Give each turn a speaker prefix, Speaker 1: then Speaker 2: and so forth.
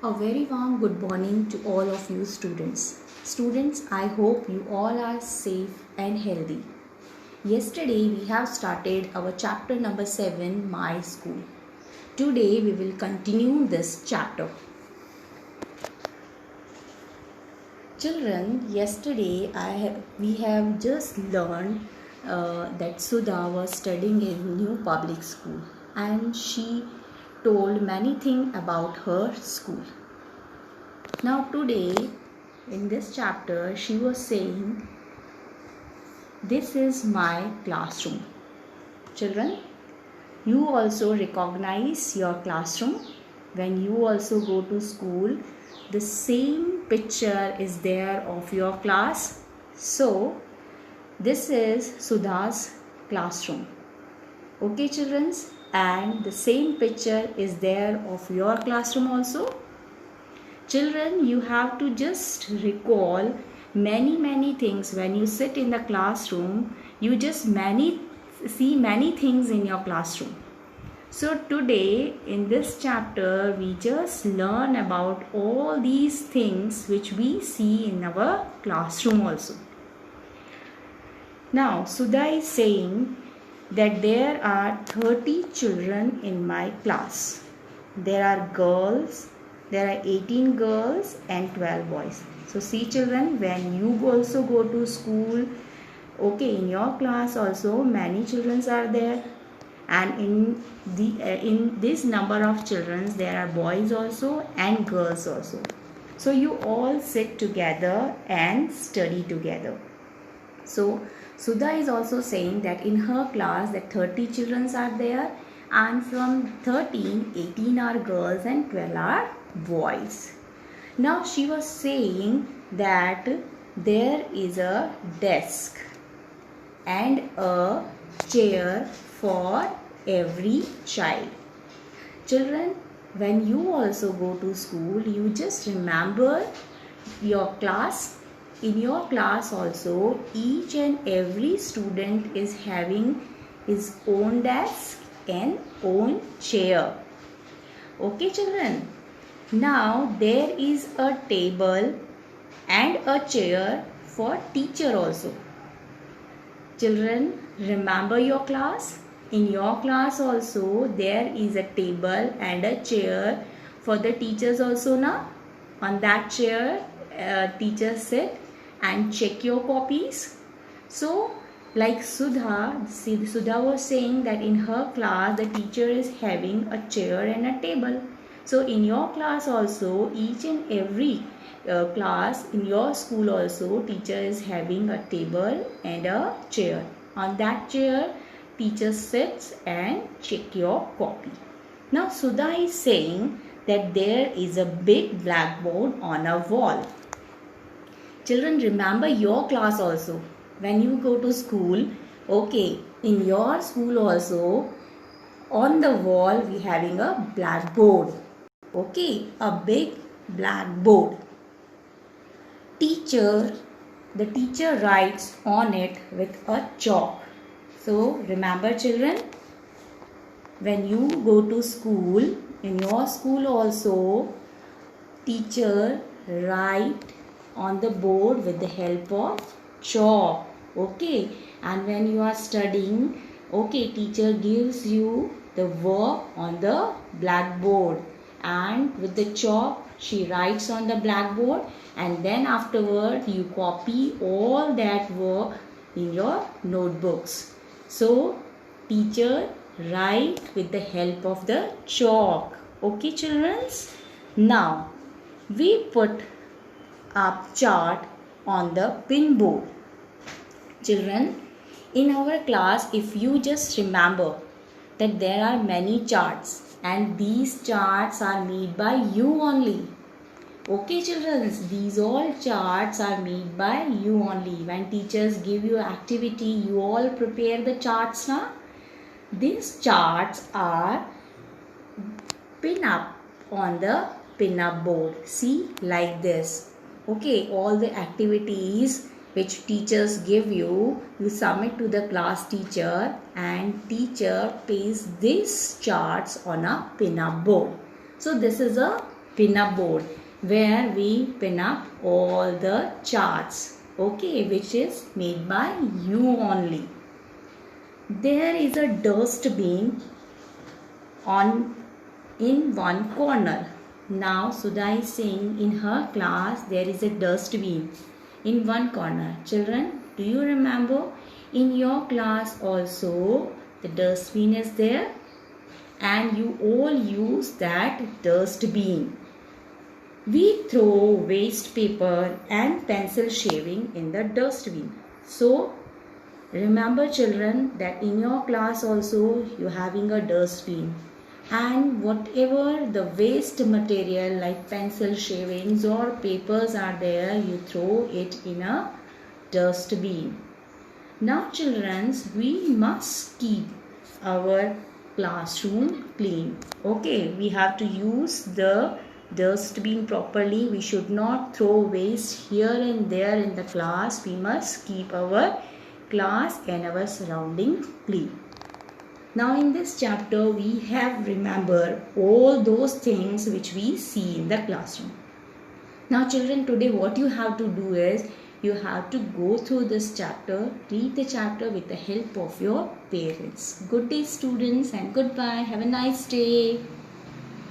Speaker 1: A very warm good morning to all of you students. Students, I hope you all are safe and healthy. Yesterday we have started our chapter number 7, My School. Today we will continue this chapter. Children, yesterday we have just learned that Sudha was studying in new public school and she told many things about her school. Now today in this chapter she was saying, this is my classroom. Children, you also recognize your classroom. When you also go to school, the same picture is there of your class. So this is Sudha's classroom. Okay children, and the same picture is there of your classroom also. Children, you have to just recall many things. When you sit in the classroom, you just see many things in your classroom. So today in this chapter we just learn about all these things which we see in our classroom also. Now Sudha is saying that there are 30 children in my class. There are 18 girls and 12 boys. So see children, when you also go to school, okay, in your class also many children are there, and in this number of children there are boys also and girls also. So you all sit together and study together. So Sudha is also saying that in her class that 30 children are there, and from 13, 18 are girls and 12 are boys. Now she was saying that there is a desk and a chair for every child. Children, when you also go to school, you just remember your class. In your class also, each and every student is having his own desk and own chair. Okay children, now there is a table and a chair for teacher also. Children, remember your class. In your class also there is a table and a chair for the teachers also now. On that chair teachers sit and check your copies. So like Sudha was saying that in her class the teacher is having a chair and a table. So in your class also, each and every class in your school also, teacher is having a table and a chair. On that chair teacher sits and check your copy. Now Sudha is saying that there is a big blackboard on a wall. Children, remember your class also. When you go to school, okay, in your school also, on the wall we having a blackboard. Okay, a big blackboard. The teacher writes on it with a chalk. So remember children, when you go to school, in your school also, teacher write on the board with the help of chalk. Okay, and when you are studying, okay, teacher gives you the work on the blackboard, and with the chalk she writes on the blackboard, and then afterward you copy all that work in your notebooks. So teacher write with the help of the chalk. Okay children, now we put up chart on the pin board. Children, in our class, if you just remember that there are many charts and these charts are made by you only. Okay children, these all charts are made by you only. When teachers give you activity, you all prepare the charts now. These charts are pin up on the pin up board. See, like this. Okay, all the activities which teachers give you, you submit to the class teacher, and teacher pastes these charts on a pin-up board. So this is a pin-up board where we pin up all the charts, okay, which is made by you only. There is a dustbin in one corner. Now Sudha is saying in her class there is a dustbin in one corner. Children, do you remember in your class also the dustbin is there and you all use that dustbin. We throw waste paper and pencil shaving in the dustbin. So remember children that in your class also you having a dustbin, and whatever the waste material like pencil shavings or papers are there, you throw it in a dustbin. Now children, we must keep our classroom clean. Okay, we have to use the dustbin properly. We should not throw waste here and there in the class. We must keep our class and our surrounding clean. Now in this chapter we have remembered all those things which we see in the classroom. Now children, today what you have to do is you have to go through this chapter, read the chapter with the help of your parents. Good day students and goodbye. Have a nice day.